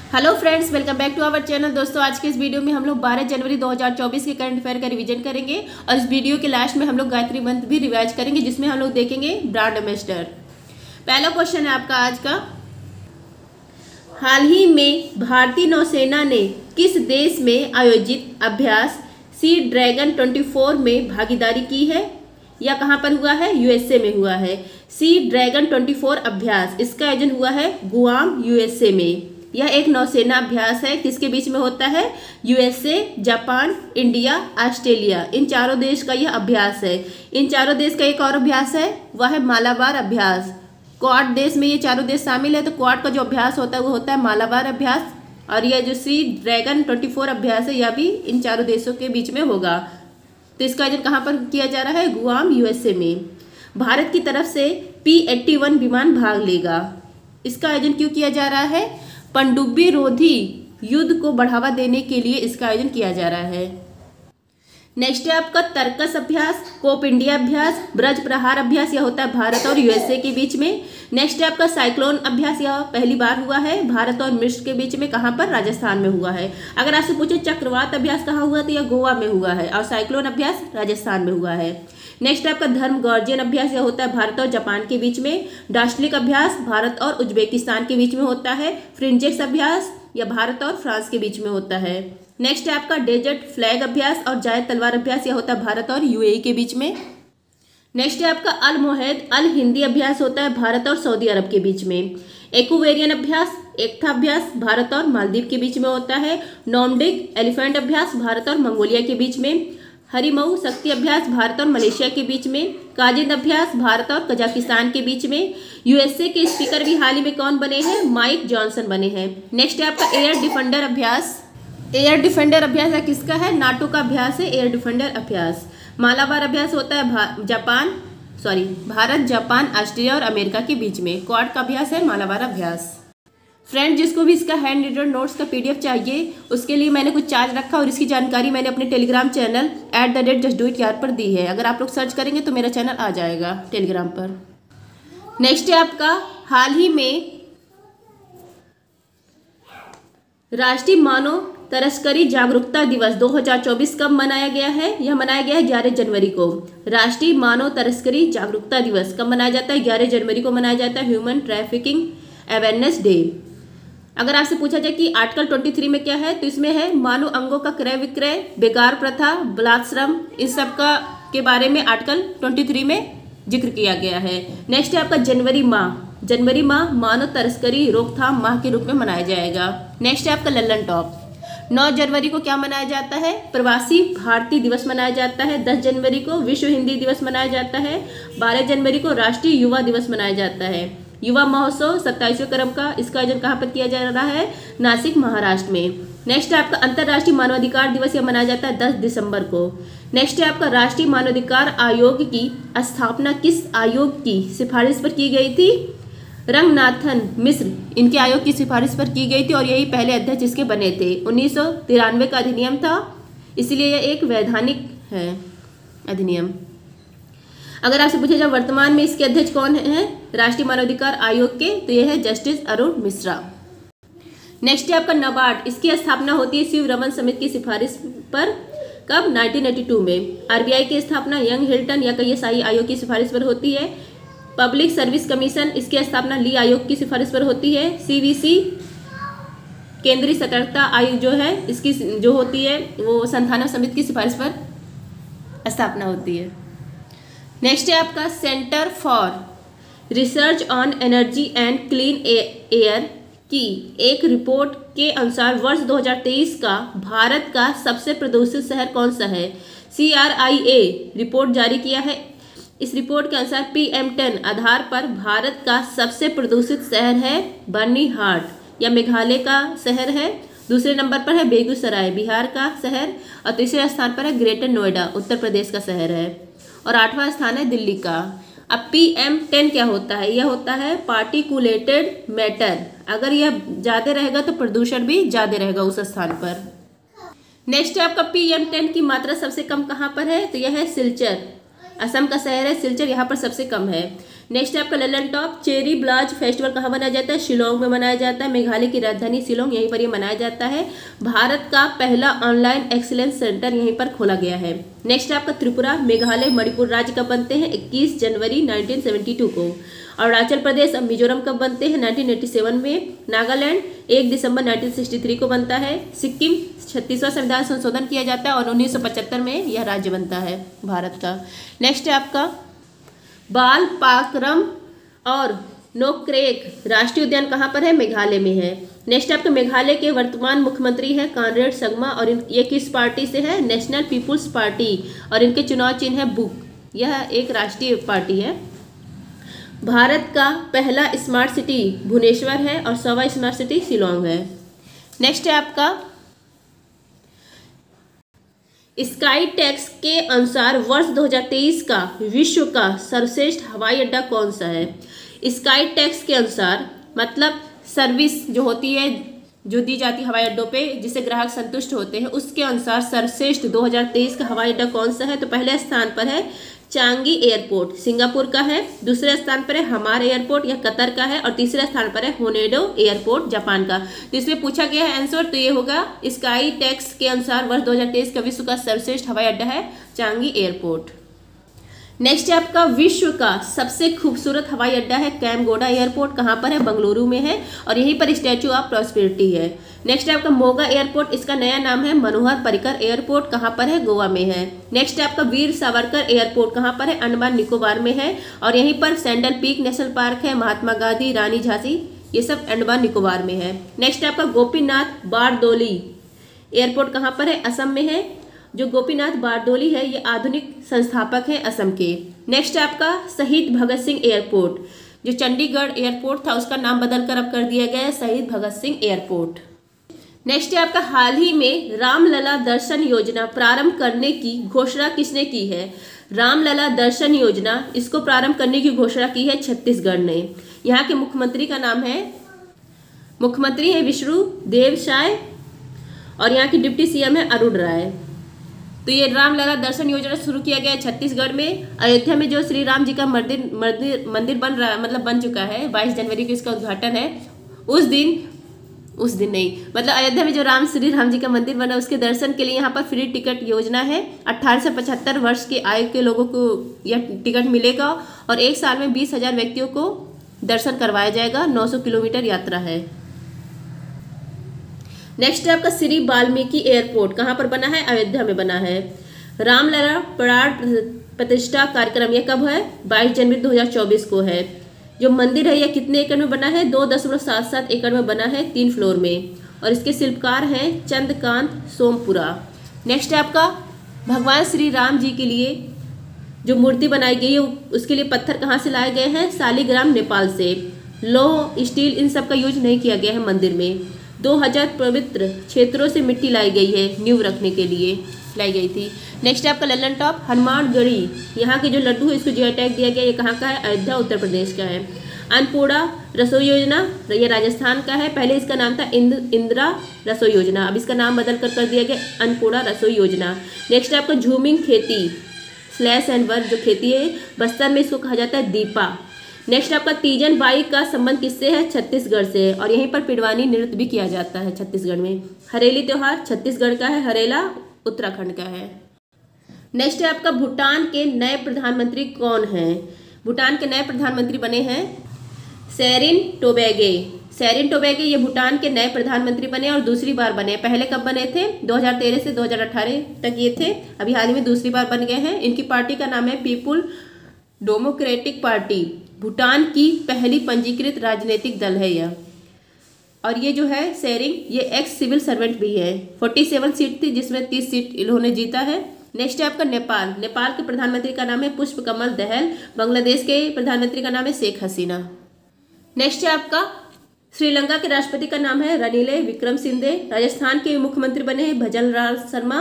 Hello friends, welcome back to our channel. दोस्तों, आज के इस वीडियो में हम लोग 12 जनवरी 2024 के करंट अफेयर का रिवीजन करेंगे और इस वीडियो के लास्ट में हम लोग गायत्री मंत्र भी रिवाइज करेंगे, जिसमें हम लोग देखेंगे ब्रांड एम्बेसडर। पहला क्वेश्चन है आपका आज का, हाल ही में भारतीय नौसेना ने किस देश में आयोजित अभ्यास सी ड्रैगन 24 में भागीदारी की है या कहाँ पर हुआ है? यूएसए में हुआ है। सी ड्रैगन 24 अभ्यास, इसका आयोजन हुआ है गुआम, यूएसए में। यह एक नौसेना अभ्यास है, किसके बीच में होता है? यूएसए, जापान, इंडिया, ऑस्ट्रेलिया, इन चारों देश का यह अभ्यास है। इन चारों देश का एक और अभ्यास है, वह है मालाबार अभ्यास। क्वाड देश में ये चारों देश शामिल है, तो क्वाड का जो अभ्यास होता है वो होता है मालाबार अभ्यास। और यह जो सी ड्रैगन 24 अभ्यास है, यह भी इन चारों देशों के बीच में होगा। तो इसका आयोजन कहाँ पर किया जा रहा है? गुआम, यूएसए में। भारत की तरफ से P-81 विमान भाग लेगा। इसका आयोजन क्यों किया जा रहा है? पनडुब्बी रोधी युद्ध को बढ़ावा देने के लिए इसका आयोजन किया जा रहा है। नेक्स्ट है आपका तर्कस अभ्यास, कोप इंडिया अभ्यास, ब्रज प्रहार अभ्यास, यह होता है भारत और यूएसए के बीच में। नेक्स्ट है आपका साइक्लोन अभ्यास, यह पहली बार हुआ है भारत और मिस्र के बीच में। कहाँ पर? राजस्थान में हुआ है। अगर आपसे पूछे चक्रवात अभ्यास कहाँ हुआ, तो यह गोवा में हुआ है और साइक्लोन अभ्यास राजस्थान में हुआ है। नेक्स्ट आपका धर्म गर्जन अभ्यास, यह होता है भारत और जापान के बीच में। डास्टलिक अभ्यास भारत और उज्बेकिस्तान के बीच में होता है। फ्रिंजेक्स अभ्यास यह भारत और फ्रांस के बीच में होता है। नेक्स्ट है आपका डेजर्ट फ्लैग अभ्यास और जायद तलवार अभ्यास, यह होता है भारत और यूएई के बीच में। नेक्स्ट है आपका अल मोहद अल हिंदी अभ्यास, होता है भारत और सऊदी अरब के बीच में। एक्वेरियन अभ्यास, एकता अभ्यास भारत और मालदीव के बीच में होता है। नॉर्डिक एलिफेंट अभ्यास भारत और मंगोलिया के बीच में। हरिमऊ शक्ति अभ्यास भारत और मलेशिया के बीच में। काजिंद अभ्यास भारत और कजाकिस्तान के बीच में। यूएसए के स्पीकर भी हाल ही में कौन बने हैं? माइक जॉनसन बने हैं। नेक्स्ट है आपका एयर डिफेंडर अभ्यास। एयर डिफेंडर अभ्यास है किसका है? नाटो का अभ्यास है एयर डिफेंडर अभ्यास। मालाबार अभ्यास होता है भारत, जापान, ऑस्ट्रेलिया और अमेरिका के बीच में। क्वाड का अभ्यास है मालाबार अभ्यास। फ्रेंड, जिसको भी इसका हैंड रिटन नोट्स का पीडीएफ चाहिए, उसके लिए मैंने कुछ चार्ज रखा और इसकी जानकारी मैंने अपने टेलीग्राम चैनल @justdoityaar पर दी है। अगर आप लोग सर्च करेंगे तो मेरा चैनल आ जाएगा टेलीग्राम पर। नेक्स्ट है आपका, हाल ही में राष्ट्रीय मानव तस्करी जागरूकता दिवस 2024 कब मनाया गया है? यह मनाया गया है 11 जनवरी को। राष्ट्रीय मानव तस्करी जागरूकता दिवस कब मनाया जाता है? 11 जनवरी को मनाया जाता है, ह्यूमन ट्रैफिकिंग अवेयरनेस डे। अगर आपसे पूछा जाए कि आर्टिकल 23 में क्या है, तो इसमें है मानव अंगों का क्रय विक्रय, बेकार प्रथा, बलात्श्रम, इन सब का के बारे में आर्टिकल 23 में जिक्र किया गया है। नेक्स्ट है आपका जनवरी माह मानव तस्करी रोकथाम माह के रूप में मनाया जाएगा। नेक्स्ट है आपका लल्लन टॉप। 9 जनवरी को क्या मनाया जाता है? प्रवासी भारतीय दिवस मनाया जाता है। 10 जनवरी को विश्व हिंदी दिवस मनाया जाता है। 12 जनवरी को राष्ट्रीय युवा दिवस मनाया जाता है। युवा महोत्सव 27वें क्रम का, इसका आयोजन कहाँ पर किया जा रहा है? नासिक, महाराष्ट्र में। नेक्स्ट है आपका अंतर्राष्ट्रीय मानवाधिकार दिवस, यह मनाया जाता है 10 दिसंबर को। नेक्स्ट है आपका राष्ट्रीय मानवाधिकार आयोग की स्थापना किस आयोग की सिफारिश पर की गई थी? रंगनाथन मिश्र, इनके आयोग की सिफारिश पर की गई थी और यही पहले अध्यक्ष इसके बने थे। 1993 का अधिनियम था, इसलिए यह एक वैधानिक है अधिनियम। अगर आपसे पूछा जाए वर्तमान में इसके अध्यक्ष कौन है राष्ट्रीय मानवाधिकार आयोग के, तो यह है जस्टिस अरुण मिश्रा। नेक्स्ट है आपका नाबार्ड, इसकी स्थापना होती है शिव रमन समिति की सिफारिश पर। कब? 1982 में। आरबीआई की स्थापना यंग हिल्टन या कई शाही आयोग की सिफारिश पर होती है। पब्लिक सर्विस कमीशन, इसकी स्थापना ली आयोग की सिफारिश पर होती है। सीवीसी केंद्रीय सतर्कता आयोग जो है, इसकी जो होती है वो संस्थानक समिति की सिफारिश पर स्थापना होती है। नेक्स्ट है आपका centre for research on energy and clean air की एक रिपोर्ट के अनुसार वर्ष 2023 का भारत का सबसे प्रदूषित शहर कौन सा है? CRIA रिपोर्ट जारी किया है। इस रिपोर्ट के अनुसार PM10 आधार पर भारत का सबसे प्रदूषित शहर है बर्निहाट या मेघालय का शहर है। दूसरे नंबर पर है बेगूसराय, बिहार का शहर। और तीसरे स्थान पर है ग्रेटर नोएडा, उत्तर प्रदेश का शहर है। और 8वां स्थान है दिल्ली का। अब PM10 क्या होता है? यह होता है पार्टिकुलेटेड मैटर। अगर यह ज़्यादा रहेगा तो प्रदूषण भी ज़्यादा रहेगा उस स्थान पर। नेक्स्ट है आपका PM10 की मात्रा सबसे कम कहाँ पर है? तो यह है सिलचर, असम का शहर है सिलचर, यहाँ पर सबसे कम है। नेक्स्ट है आपका Lalan top, cherry blast festival कहाँ मनाया जाता है? शिलोंग में मनाया जाता है। मेघालय की राजधानी शिलोंग, यहीं पर ये मनाया जाता है। भारत का पहला ऑनलाइन एक्सीलेंस सेंटर यहीं पर खोला गया है। नेक्स्ट है आपका त्रिपुरा, मेघालय, मणिपुर राज्य कब बनते हैं? 21 जनवरी 1972 को। अरुणाचल प्रदेश और मिजोरम कब बनते हैं? 1987 में। नागालैंड 1 दिसंबर 1963 को बनता है। सिक्किम 36वां संविधान संशोधन किया जाता है और 1975 में यह राज्य बनता है भारत का। नेक्स्ट है आपका बाल पाकरम और नोक्रेक राष्ट्रीय उद्यान कहाँ पर है? मेघालय में है। नेक्स्ट आपके मेघालय के वर्तमान मुख्यमंत्री हैं कॉनरेड संगमा और ये किस पार्टी से है? नेशनल पीपुल्स पार्टी, और इनके चुनाव चिन्ह है बुक। यह एक राष्ट्रीय पार्टी है। भारत का पहला स्मार्ट सिटी भुवनेश्वर है और 100वां स्मार्ट सिटी शिलोंग है। नेक्स्ट है आपका स्काई टैक्स के अनुसार वर्ष 2023 का विश्व का सर्वश्रेष्ठ हवाई अड्डा कौन सा है? स्काई टैक्स के अनुसार मतलब सर्विस जो होती है, जो दी जाती है हवाई अड्डों पे, जिससे ग्राहक संतुष्ट होते हैं, उसके अनुसार सर्वश्रेष्ठ 2023 का हवाई अड्डा कौन सा है? तो पहले स्थान पर है चांगी एयरपोर्ट, सिंगापुर का है। दूसरे स्थान पर है हमार एयरपोर्ट, यह कतर का है। और तीसरे स्थान पर है होनेडो एयरपोर्ट, जापान का। तो इसमें पूछा गया है आंसर, तो ये होगा स्काई टैक्स के अनुसार वर्ष 2023 का विश्व का सर्वश्रेष्ठ हवाई अड्डा है चांगी एयरपोर्ट। नेक्स्ट है आपका विश्व का सबसे खूबसूरत हवाई अड्डा है कैमगोडा एयरपोर्ट, कहाँ पर है? बंगलुरु में है और यहीं पर स्टैचू ऑफ प्रॉस्पेरिटी है। नेक्स्ट है आपका मोगा एयरपोर्ट, इसका नया नाम है मनोहर पर्रिकर एयरपोर्ट, कहाँ पर है? गोवा में है। नेक्स्ट है आपका वीर सावरकर एयरपोर्ट, कहाँ पर है? अंडमान निकोबार में है और यहीं पर सैंडल पीक नेशनल पार्क है, महात्मा गांधी, रानी झांसी, ये सब अंडमान निकोबार में है। नेक्स्ट है आपका गोपीनाथ बारदोली एयरपोर्ट, कहाँ पर है? असम में है। जो गोपीनाथ बारदोली है ये आधुनिक संस्थापक हैं असम के। नेक्स्ट है आपका शहीद भगत सिंह एयरपोर्ट, जो चंडीगढ़ एयरपोर्ट था उसका नाम बदलकर अब कर दिया गया है शहीद भगत सिंह एयरपोर्ट। नेक्स्ट है आपका हाल ही में रामलला दर्शन योजना प्रारंभ करने की घोषणा किसने की है? रामलला दर्शन योजना, इसको प्रारंभ करने की घोषणा की है छत्तीसगढ़ ने। यहाँ के मुख्यमंत्री का नाम है, मुख्यमंत्री है विष्णु देव साय और यहाँ की डिप्टी सीएम है अरुण राय। तो ये रामलला दर्शन योजना शुरू किया गया है छत्तीसगढ़ में। अयोध्या में जो श्री राम जी का मंदिर बन रहा, मतलब बन चुका है, 22 जनवरी को इसका उद्घाटन है। उस दिन नहीं, मतलब अयोध्या में जो श्री राम जी का मंदिर बना उसके दर्शन के लिए यहाँ पर फ्री टिकट योजना है। 18 से 75 वर्ष के आयु के लोगों को यह टिकट मिलेगा और एक साल में 20,000 व्यक्तियों को दर्शन करवाया जाएगा। 900 किलोमीटर यात्रा है। नेक्स्ट है आपका श्री वाल्मीकि एयरपोर्ट, कहाँ पर बना है? अयोध्या में बना है। रामलला प्राण प्रतिष्ठा कार्यक्रम ये कब है? 22 जनवरी 2024 को है। जो मंदिर है यह कितने एकड़ में बना है? 2.77 एकड़ में बना है, 3 फ्लोर में, और इसके शिल्पकार हैं चंद्रकांत सोमपुरा। नेक्स्ट है आपका भगवान श्री राम जी के लिए जो मूर्ति बनाई गई है उसके लिए पत्थर कहाँ से लाए गए हैं? शालिग्राम नेपाल से। लोह स्टील इन सब का यूज नहीं किया गया है मंदिर में। 2000 पवित्र क्षेत्रों से मिट्टी लाई गई है, नींव रखने के लिए लाई गई थी। नेक्स्ट है आपका ललन टॉप हनुमानगढ़ी, यहाँ के जो लड्डू है इसको जीआई टैग दिया गया। ये कहाँ का है? अयोध्या उत्तर प्रदेश का है। अन्नपूर्णा रसोई योजना ये राजस्थान का है। पहले इसका नाम था इंदिरा रसोई योजना, अब इसका नाम बदल कर दिया गया अन्नपूर्णा रसोई योजना। नेक्स्ट है आपका झूमिंग खेती स्लैश एंड वर्क, जो खेती है बस्तर में इसको कहा जाता है दीपा। नेक्स्ट आपका तीजन बाई का संबंध किससे है? छत्तीसगढ़ से, और यहीं पर पिडवानी नृत्य भी किया जाता है छत्तीसगढ़ में। हरेली त्योहार छत्तीसगढ़ का है, हरेला उत्तराखंड का है। नेक्स्ट है आपका भूटान के नए प्रधानमंत्री कौन हैं? भूटान के नए प्रधानमंत्री बने हैं सेरिन टोबैगे। सेरिन टोबैगे ये भूटान के नए प्रधानमंत्री बने और दूसरी बार बने। पहले कब बने थे? 2013 से 2018 तक ये थे, अभी हाल ही में दूसरी बार बन गए हैं। इनकी पार्टी का नाम है पीपुल डेमोक्रेटिक पार्टी। भूटान की पहली पंजीकृत राजनीतिक दल है यह। और ये जो है सेरिंग ये एक्स सिविल सर्वेंट भी है। 47 सीट थी जिसमें 30 सीट इन्होंने जीता है। नेक्स्ट है आपका नेपाल। नेपाल के प्रधानमंत्री का नाम है पुष्प कमल दहल। बांग्लादेश के प्रधानमंत्री का नाम है शेख हसीना। नेक्स्ट है आपका श्रीलंका के राष्ट्रपति का नाम है रनिल विक्रमसिंघे। राजस्थान के मुख्यमंत्री बने हैं भजनलाल शर्मा।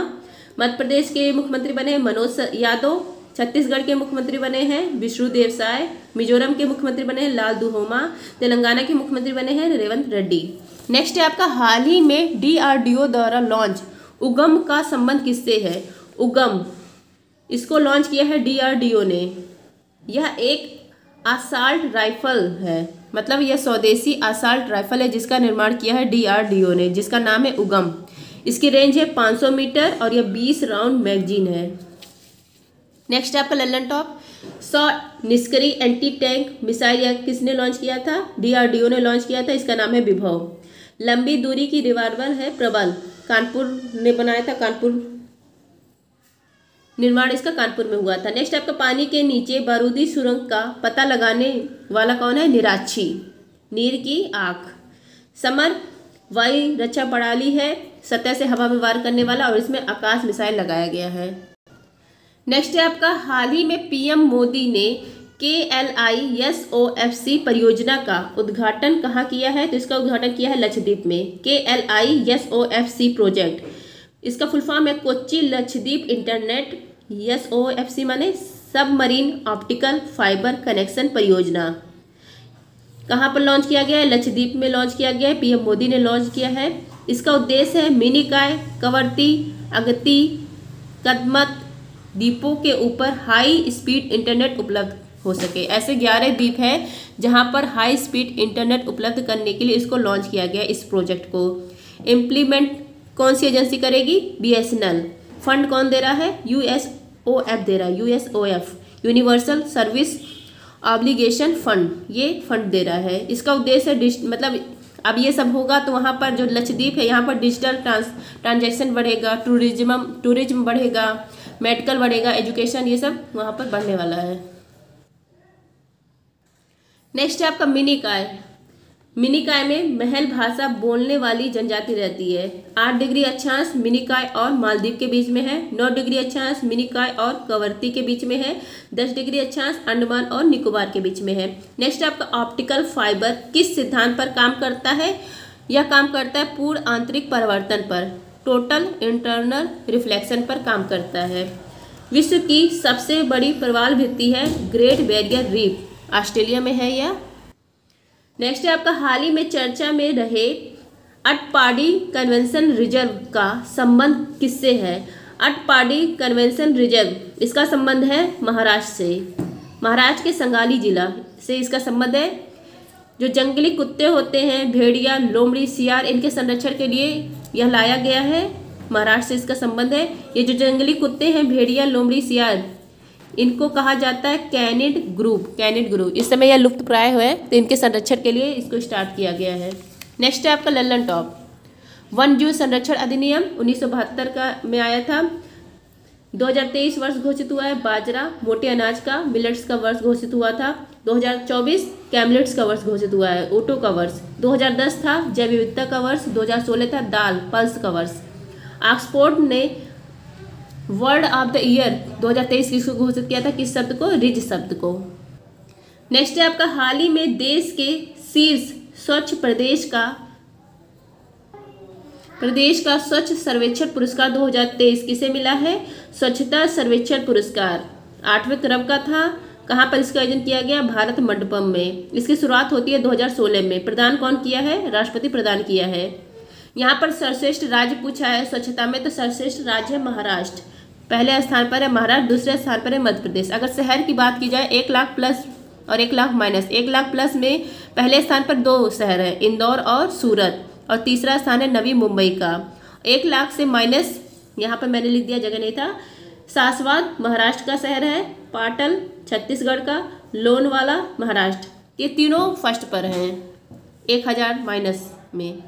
मध्य प्रदेश के मुख्यमंत्री बने हैं मनोज यादव। छत्तीसगढ़ के मुख्यमंत्री बने हैं विष्णु देव साय। मिजोरम के मुख्यमंत्री बने हैं लाल दुहोमा। तेलंगाना के मुख्यमंत्री बने हैं रेवंत रेड्डी। नेक्स्ट है आपका हाल ही में DRDO द्वारा लॉन्च उगम का संबंध किससे है? उगम इसको लॉन्च किया है DRDO ने। यह एक असाल्ट राइफल है, मतलब यह स्वदेशी असाल्ट राइफल है जिसका निर्माण किया है DRDO ने, जिसका नाम है उगम। इसकी रेंज है 500 मीटर और यह 20 राउंड मैगजीन है। नेक्स्ट है आपका लल्लन टॉप। 100 निष्क्रिय एंटी टैंक मिसाइल यह किसने लॉन्च किया था? DRDO ने लॉन्च किया था। इसका नाम है विभव। लंबी दूरी की रिवॉल्वर है प्रबल, कानपुर ने बनाया था। कानपुर निर्माण इसका कानपुर में हुआ था। नेक्स्ट आपका पानी के नीचे बारूदी सुरंग का पता लगाने वाला कौन है? निराक्षी, नीर की आंख। समर वायु रक्षा प्रणाली है, सतह से हवा में वार करने वाला, और इसमें आकाश मिसाइल लगाया गया है। नेक्स्ट है आपका हाल ही में PM मोदी ने KLISOFC परियोजना का उद्घाटन कहाँ किया है? तो इसका उद्घाटन किया है लक्षद्वीप में। KLISOFC प्रोजेक्ट, इसका फुल फॉर्म है कोच्चि लक्षद्वीप इंटरनेट। SOFC माने सबमरीन ऑप्टिकल फाइबर कनेक्शन परियोजना। कहाँ पर लॉन्च किया गया है? लक्षद्वीप में लॉन्च किया गया है। PM मोदी ने लॉन्च किया है। इसका उद्देश्य है मिनिकॉय, कवरती, अगती, कदमत द्वीपों के ऊपर हाई स्पीड इंटरनेट उपलब्ध हो सके। ऐसे 11 द्वीप हैं जहां पर हाई स्पीड इंटरनेट उपलब्ध करने के लिए इसको लॉन्च किया गया। इस प्रोजेक्ट को इम्प्लीमेंट कौन सी एजेंसी करेगी? BSNL। फंड कौन दे रहा है? USOF दे रहा है। USOF universal service obligation fund, ये फंड दे रहा है। इसका उद्देश्य मतलब अब ये सब होगा तो वहाँ पर जो लक्षद्वीप है यहाँ पर डिजिटल ट्रांजैक्शन बढ़ेगा, टूरिज्म बढ़ेगा, मेडिकल बढ़ेगा, एजुकेशन, ये सब वहाँ पर बढ़ने वाला है। नेक्स्ट है आपका मिनिकॉय। मिनिकॉय में महल भाषा बोलने वाली जनजाति रहती है। 8 डिग्री अक्षांश मिनिकॉय और मालदीव के बीच में है। 9 डिग्री अक्षांश मिनिकॉय और कवरती के बीच में है। 10 डिग्री अक्षांश अंडमान और निकोबार के बीच में है। नेक्स्ट आपका ऑप्टिकल फाइबर किस सिद्धांत पर काम करता है? यह काम करता है पूर्ण आंतरिक परावर्तन पर, टोटल इंटरनल रिफ्लेक्शन पर काम करता है। विश्व की सबसे बड़ी प्रवाल भित्ति है ग्रेट बैरियर रीफ, ऑस्ट्रेलिया में है यह। नेक्स्ट है आपका हाल ही में चर्चा में रहे अटपाडी कन्वेंशन रिजर्व का संबंध किससे है? अटपाडी कन्वेंशन रिजर्व, इसका संबंध है महाराष्ट्र से। महाराष्ट्र के संगाली जिला से इसका संबंध है। जो जंगली कुत्ते होते हैं, भेड़िया, लोमड़ी, सियार, इनके संरक्षण के लिए यह लाया गया है। महाराष्ट्र से इसका संबंध है। ये जो जंगली कुत्ते हैं, भेड़िया, लोमड़ी, सियार, इनको कहा जाता है कैनिड ग्रुप। इस समय यह लुप्त प्राय हुए, तो इनके संरक्षण के लिए इसको स्टार्ट किया गया है। नेक्स्ट है आपका लल्लन टॉप। वन जीव संरक्षण अधिनियम 1972 का में आया था। 2023 वर्ष घोषित हुआ है बाजरा, मोटे अनाज का, मिलेट्स का वर्ष घोषित हुआ था। 2024 कैमलेट्स का वर्ष घोषित हुआ है, ओटो का वर्ष। 2010 था जैव विविधता का वर्ष। 2016 था दाल, पल्स का वर्ष। ऑक्सफोर्ड ने वर्ड ऑफ द ईयर 2023 किसको घोषित किया था? किस शब्द को? रिज शब्द को। नेक्स्ट है आपका हाल ही में देश के शीर्ष स्वच्छ प्रदेश का स्वच्छ सर्वेक्षण पुरस्कार 2023 किसे मिला है? स्वच्छता सर्वेक्षण पुरस्कार 8वें क्रम का था। कहाँ पर इसका आयोजन किया गया? भारत मंडपम में। इसकी शुरुआत होती है 2016 में। प्रदान कौन किया है? राष्ट्रपति प्रदान किया है। यहाँ पर सर्वश्रेष्ठ राज्य पूछा है स्वच्छता में, तो सर्वश्रेष्ठ राज्य है महाराष्ट्र। पहले स्थान पर है महाराष्ट्र, दूसरे स्थान पर है मध्य प्रदेश। अगर शहर की बात की जाए 1 लाख प्लस और 1 लाख माइनस। 1 लाख प्लस में पहले स्थान पर 2 शहर हैं, इंदौर और सूरत, और तीसरा स्थान है नवी मुंबई का। 1 लाख से माइनस, यहाँ पर मैंने लिख दिया, जगह नहीं था। सासवाद महाराष्ट्र का शहर है, पाटल छत्तीसगढ़ का, लोनवाला महाराष्ट्र, ये तीनों फर्स्ट पर हैं 1000 माइनस में।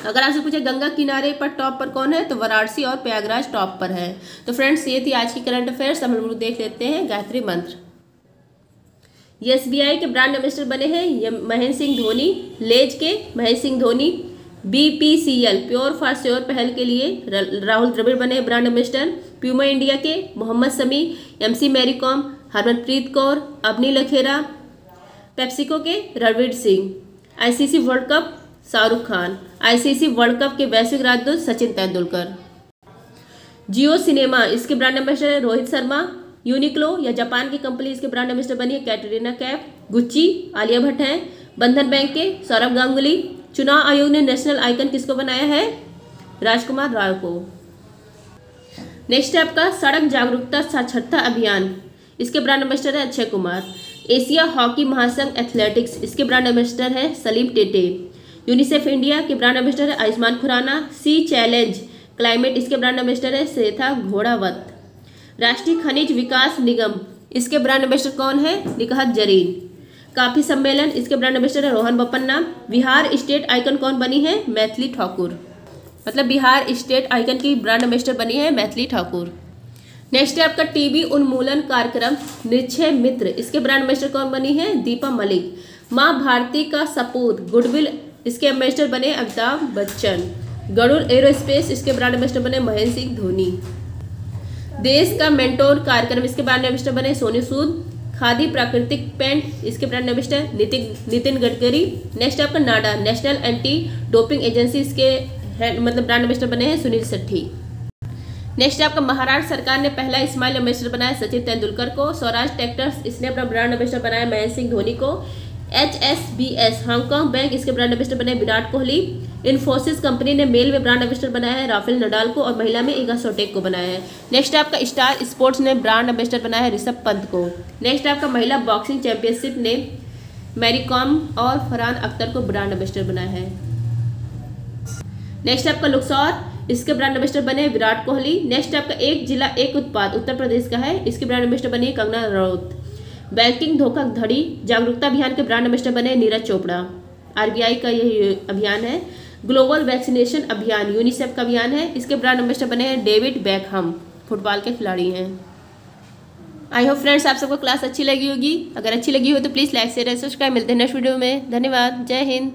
अगर आपसे पूछे गंगा किनारे पर टॉप पर कौन है, तो वाराणसी और प्रयागराज टॉप पर है। तो फ्रेंड्स, ये थी आज की करंट अफेयर्स। हम लोग देख लेते हैं गायत्री मंत्र। SBI के ब्रांड एम्बेसडर बने हैं महेंद्र सिंह धोनी। लेज के Mahendra Singh Dhoni. BPCL pure for sure पहल के लिए राहुल द्रविड़ बने ब्रांड एम्बेसडर। प्यूमा इंडिया के मोहम्मद शमी, MC मैरी कॉम, हरमनप्रीत कौर, अवनी लखेरा। पेप्सिको के Ranveer Singh. ICC world cup Shahrukh Khan. ICC world cup के वैश्विक राजदूत सचिन तेंदुलकर। जियो सिनेमा, इसके ब्रांड एम्बेसडर है रोहित शर्मा। यूनिक्लो या जापान की कंपनी, इसके ब्रांड एम्बेसडर बनी है कैटरीना कैफ। गुच्ची आलिया भट्ट हैं। बंधन बैंक के सौरभ गांगुली। चुनाव आयोग ने नेशनल आइकन किसको बनाया है? राजकुमार राव को। नेक्स्ट है आपका सड़क जागरूकता साक्षरता अभियान, इसके ब्रांड एम्बेसडर है अक्षय कुमार। एशिया हॉकी महासंघ एथलेटिक्स, इसके ब्रांड एम्बेसडर है सलीम टेटे। यूनिसेफ इंडिया के ब्रांड एम्बेसडर है आयुष्मान खुराना। सी चैलेंज क्लाइमेट, इसके ब्रांड एम्बेसडर है श्वेता घोड़ावत। राष्ट्रीय खनिज विकास निगम, इसके ब्रांड एम्बेसडर कौन है? निकहत जरीन। काफी सम्मेलन, इसके ब्रांड एम्बेसडर है रोहन बोपन्ना। बिहार स्टेट आइकन कौन बनी है? मैथिली ठाकुर। मतलब बिहार स्टेट आइकन की ब्रांड एम्बेसडर बनी है मैथिली ठाकुर। नेक्स्ट है आपका टीबी उन्मूलन कार्यक्रम निश्चय मित्र, इसके ब्रांड एम्बेसडर कौन बनी है? दीपा मलिक। माँ भारती का सपूत गुडविल, इसके एम्बेसडर बने अमिताभ बच्चन। गरुड़ एरोस्पेस, इसके ब्रांड एम्बेसडर बने महेंद्र सिंह धोनी। देश का मेंटोर कार्यक्रम, इसके ब्रांड एम्बेसडर बने सोनू सूद। खादी प्राकृतिक पेंट, इसके brand ambassador Nitin Gadkari. Next आपका नाडा नेशनल एंटी डोपिंग एजेंसी, इसके मतलब ब्रांड एम्बेसडर बने हैं सुनील सेट्टी। नेक्स्ट आपका महाराष्ट्र सरकार ने पहला स्माइल एम्बेसडर बनाया सचिन तेंदुलकर को। स्वराज ट्रैक्टर्स, इसने अपना ब्रांड एम्बेसडर बनाया महेंद्र सिंह धोनी को। HSBC हांगकांग बैंक, इसके ब्रांड एम्बेसडर बने विराट कोहली। इन्फोसिस कंपनी ने मेल में ब्रांड एम्बेसडर बनाया है राफेल नडाल को और महिला में ईगा स्विएटेक को बनाया है। नेक्स्ट आपका स्टार स्पोर्ट्स ने ब्रांड एम्बेसडर बनाया है ऋषभ पंत को। नेक्स्ट आपका महिला बॉक्सिंग चैंपियनशिप ने मैरी कॉम और फरहान अख्तर को ब्रांड एम्बेसडर बनाया है। नेक्स्ट आपका लुक्सौर, इसके ब्रांड एम्बेसडर बने विराट कोहली। नेक्स्ट आपका एक जिला एक उत्पाद उत्तर प्रदेश का है, इसके ब्रांड एम्बेसडर बनी है कंगना रनौत। बैंकिंग धोखाधड़ी जागरूकता अभियान के ब्रांड एम्बेसडर बने नीरज चोपड़ा। RBI का यही अभियान है। ग्लोबल वैक्सीनेशन अभियान यूनिसेफ का अभियान है, इसके ब्रांड एम्बेसडर बने हैं डेविड बेकहम, फुटबॉल के खिलाड़ी हैं। आई होप फ्रेंड्स आप सबको क्लास अच्छी लगी होगी। अगर अच्छी लगी हो तो प्लीज़ लाइक शेयर सब्सक्राइब। मिलते हैं नेक्स्ट वीडियो में। धन्यवाद। जय हिंद।